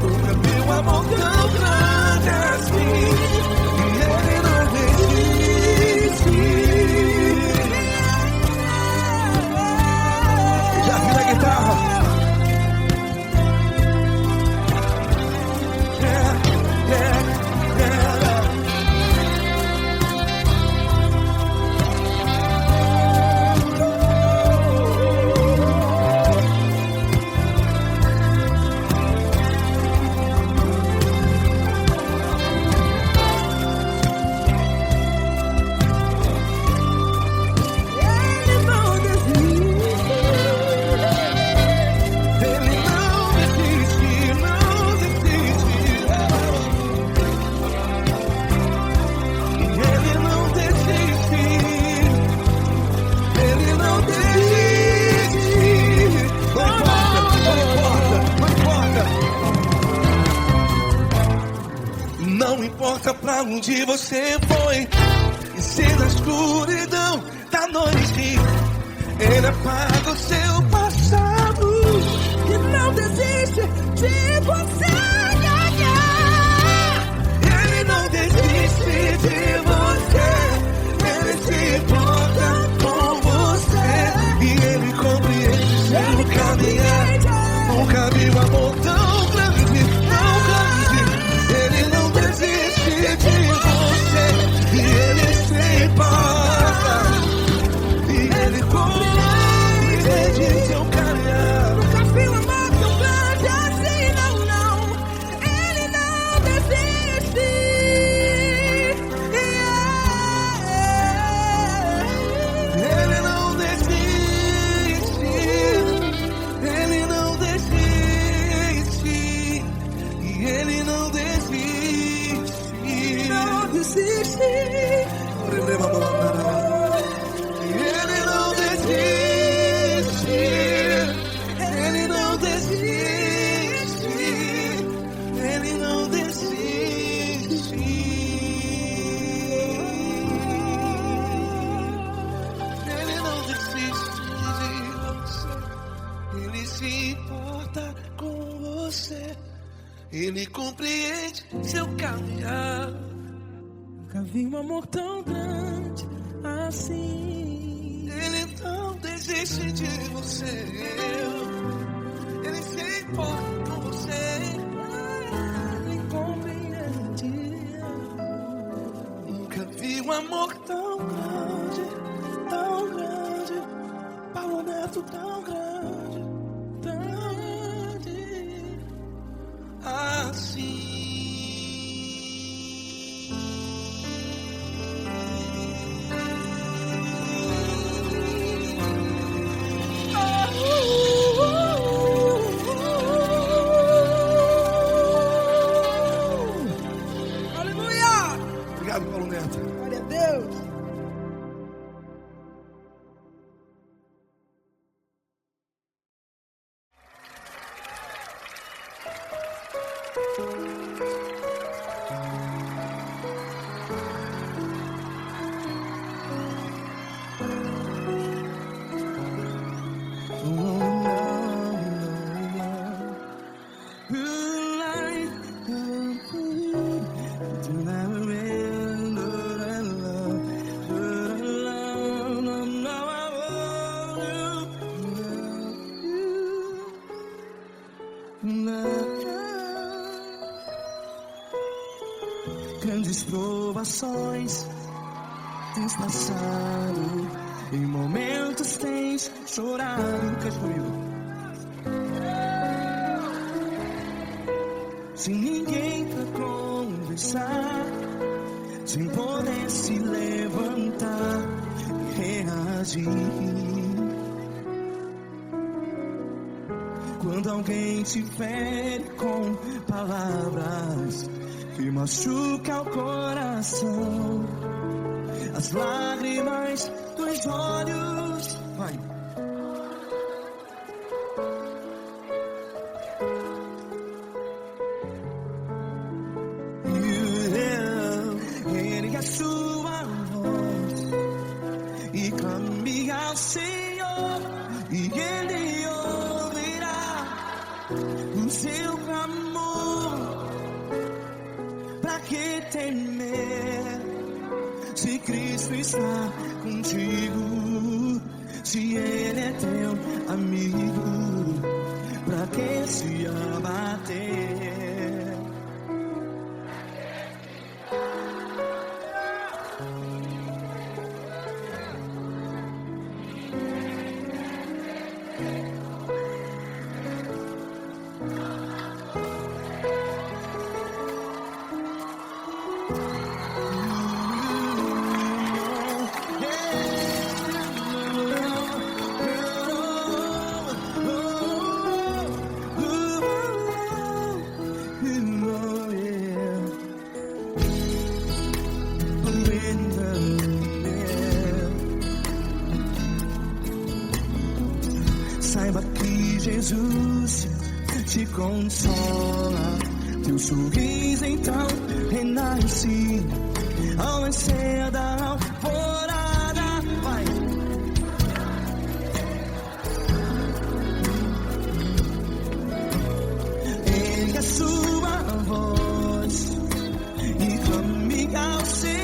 Nunca vi um amor tão grande assim, e Ele não desiste. Já vi na guitarra. Ele não desiste. Ele não desiste, não desiste. Ele não desiste. Ele não desiste. Não importa pra onde você foi, e se na escuridão da noite Ele apaga o seu passado. E não desiste de você. Ele não desiste de você, Ele se importa com você, e Ele compreende seu caminhar. Nunca vi um amor tão grande, tão grande. Ele não desiste de você, e Ele se importa, e Ele compreende seu caminhar. Nunca vi um amor tão grande assim, não, não. Ele não desiste. Ele não desiste, Ele não desiste, e Ele não desiste. Não desiste. Ele não desiste, Ele não desiste, Ele não desiste. Ele não desiste de você, Ele se importa com você, Ele compreende seu caminhar. Nunca vi um amor tão grande assim. Ele não desiste de você, Ele se importa com você, Ele compreende. Nunca vi um amor tão grande, Paulo Neto tão grande, assim. grandes provações tens passado, em momentos tens chorado. Cante comigo. Sem ninguém pra conversar, sem poder se levantar e reagir. Quando alguém te fere com palavras que machuca o coração, as lágrimas dos olhos, vai. Ergue a sua voz e clame ao Senhor, e Ele ouvirá o seu clamor. Pra que temer, se Cristo está contigo? Se Ele é teu amigo, pra que se abater? Saiba que Jesus te consola, teu sorriso então renasce ao nascer da alvorada. Vai. Ergue a sua voz e clame ao Senhor.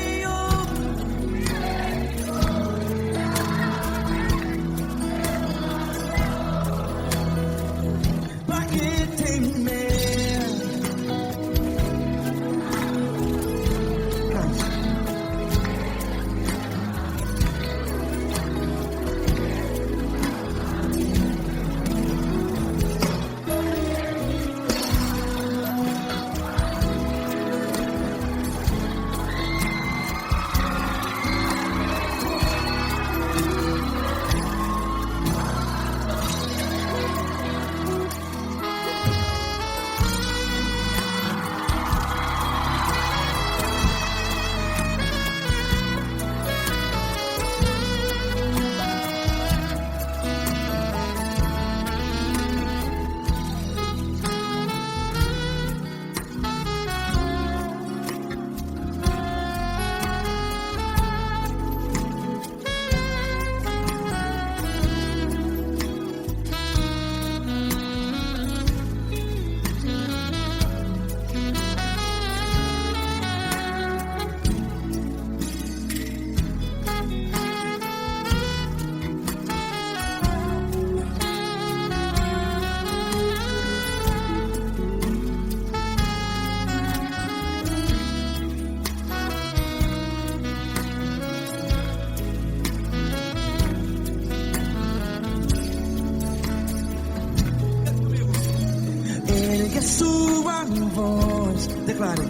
Ergue a sua voz, declare.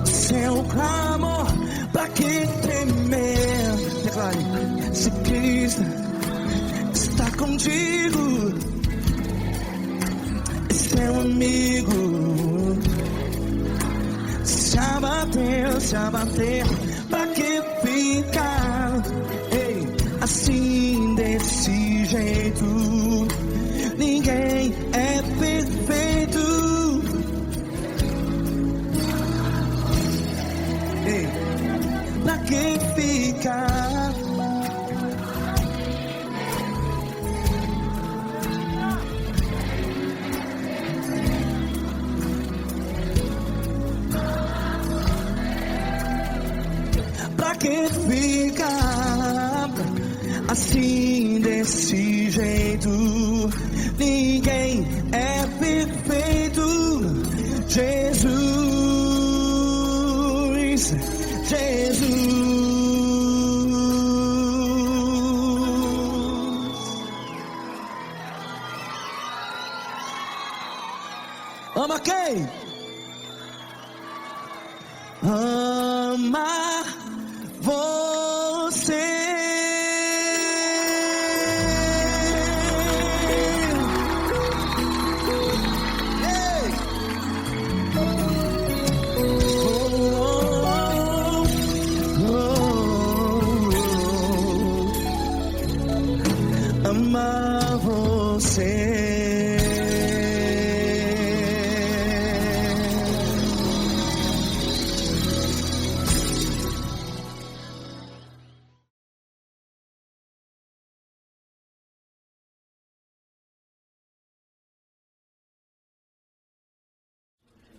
Seu clamor, pra que temer? Declare. Se Cristo está contigo, é seu amigo. Se abater, pra que ficar assim desse jeito? Ninguém é perfeito. Pra que ficar? Pra que ficar assim desse jeito? perfeito, ninguém é perfeito. Jesus, Jesus. Ama quem? Ama você. Ei! Ama você.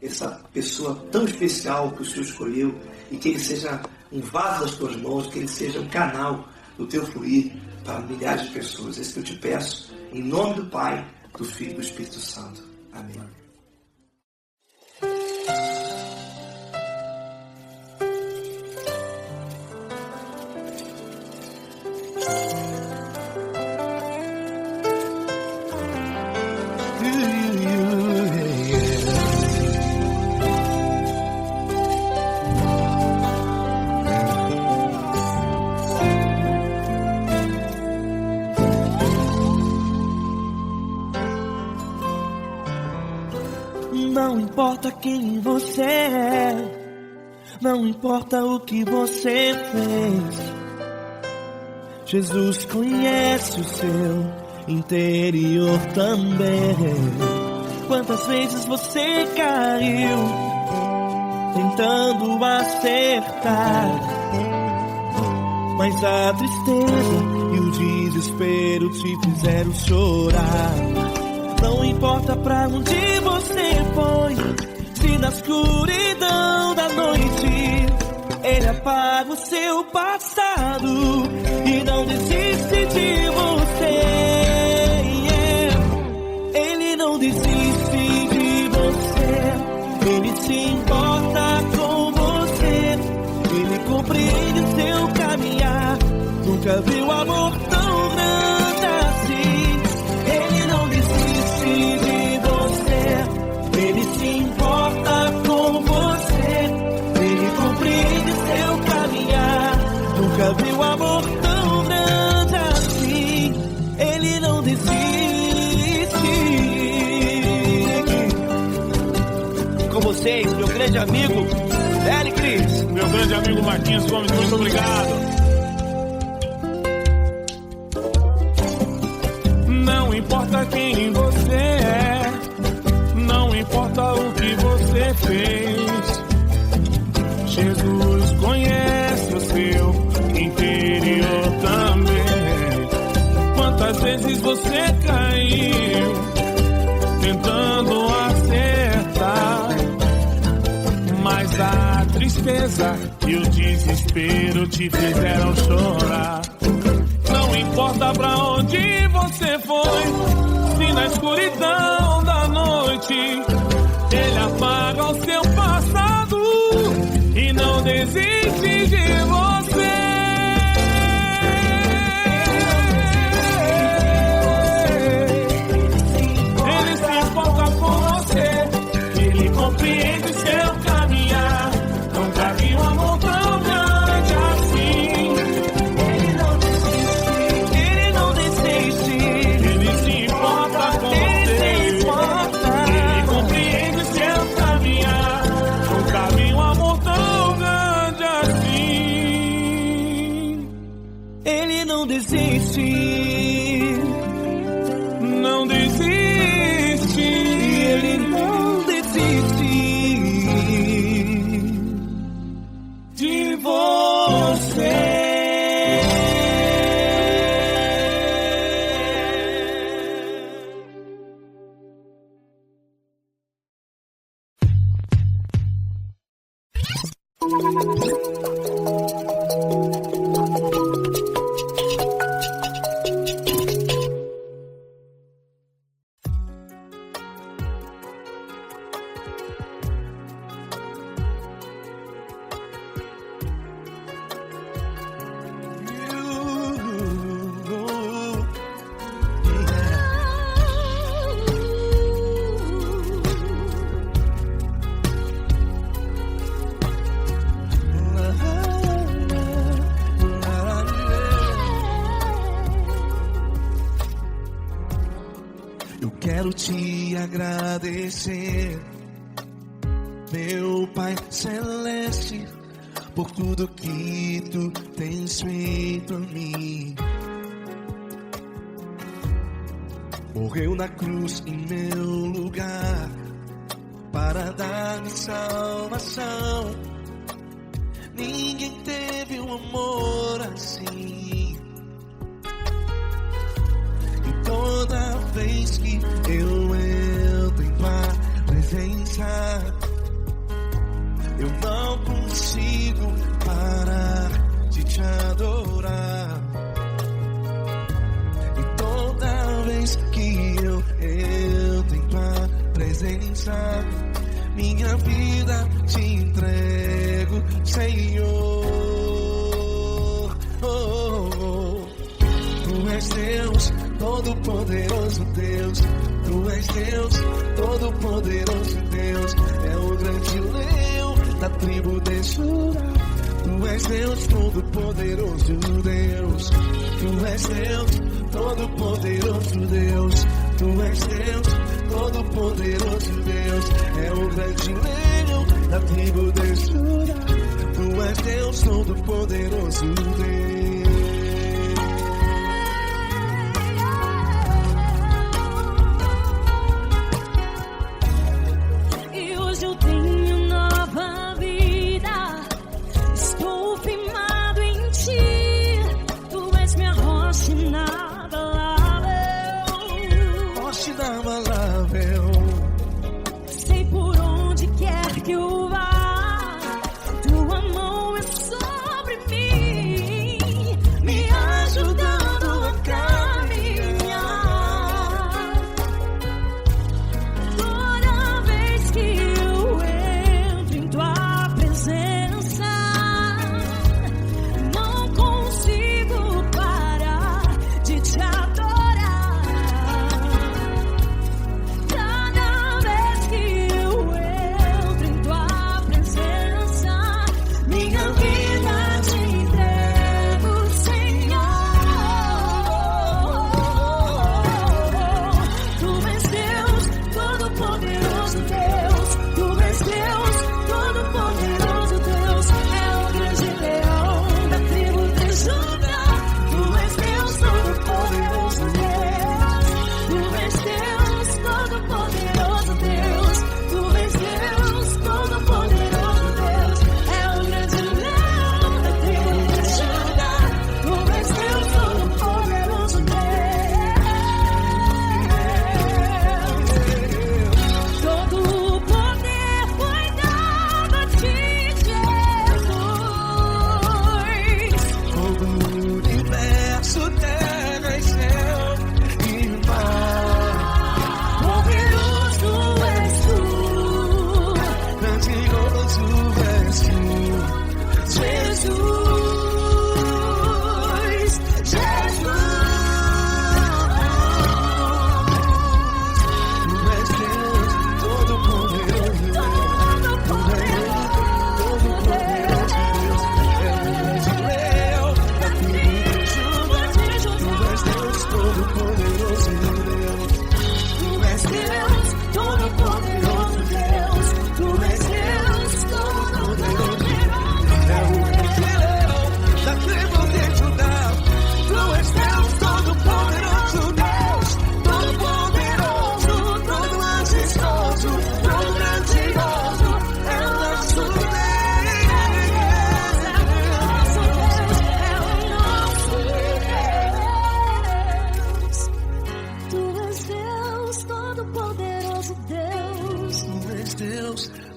Essa pessoa tão especial que o Senhor escolheu, e que ele seja um vaso das tuas mãos, que ele seja um canal do teu fluir para milhares de pessoas. É isso que eu te peço, em nome do Pai, do Filho e do Espírito Santo. Amém. Não importa quem você é, não importa o que você fez, Jesus conhece o seu interior também. Quantas vezes você caiu tentando acertar, mas a tristeza e o desespero te fizeram chorar. Não importa pra onde você foi, se na escuridão da noite Ele apaga o seu passado e não desiste de você. Ele não desiste de você, Ele se importa com você, Ele compreende o seu caminhar. Nunca viu amor tão grande assim. Ele não desiste de você, Ele se importa com você, Ele compreende seu caminhar. Nunca viu amor tão grande assim. Ele não desiste. Com vocês, meu grande amigo Cris. Meu grande amigo Marquinhos Gomes, muito obrigado. Não importa quem você é, não importa o que você fez, Jesus conhece o seu interior também. Quantas vezes você caiu tentando acertar, mas a tristeza e o desespero te fizeram chorar. Não importa pra onde você foi, se na escuridão da noite Ele apaga o seu passado e não desiste de você. Ele se importa com você, Ele compreende seu caminhar. Nunca vi um amor tão grande assim. Ele não desiste, Ele se importa com você, Ele compreende seu caminhar. Nunca vi um amor tão grande assim. Ele não desiste, não desiste, Ele não desiste de você. Eu quero te agradecer, meu Pai Celeste, por tudo que tu tens feito a mim. Morreu na cruz em meu lugar para dar-me salvação. Ninguém teve um amor assim. E toda vez que eu entro em tua presença, eu não consigo parar de te adorar. E toda vez que eu entro em tua presença, minha vida te entrego, Senhor. Tu és Deus, Todo-Poderoso Deus. Tu és Deus, Todo-Poderoso Deus. É o grande leão da tribo de Judá. Tu és Deus, Todo-Poderoso Deus. Tu és Deus, Todo-Poderoso Deus. Tu és Deus, Todo-Poderoso Deus. É o grande leão da tribo de Judá. Tu és Deus, Todo-Poderoso Deus. Sei por onde quer que eu vá, tua mão é sobre mim, me ajudando a caminhar. Toda vez que eu entro em tua presença, não consigo parar de te adorar.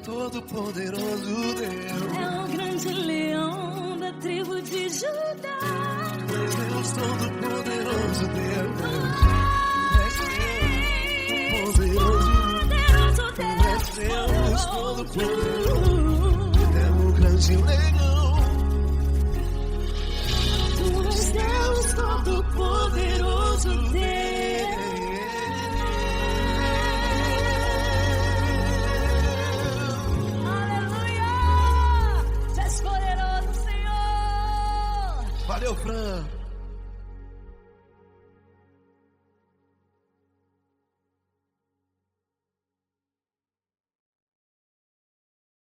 Todo-Poderoso Deus. É o grande leão da tribo de Judá. Deus, Todo-Poderoso Deus. Deus, Todo-Poderoso. É o grande leão. Tu és Deus, Todo-Poderoso Deus.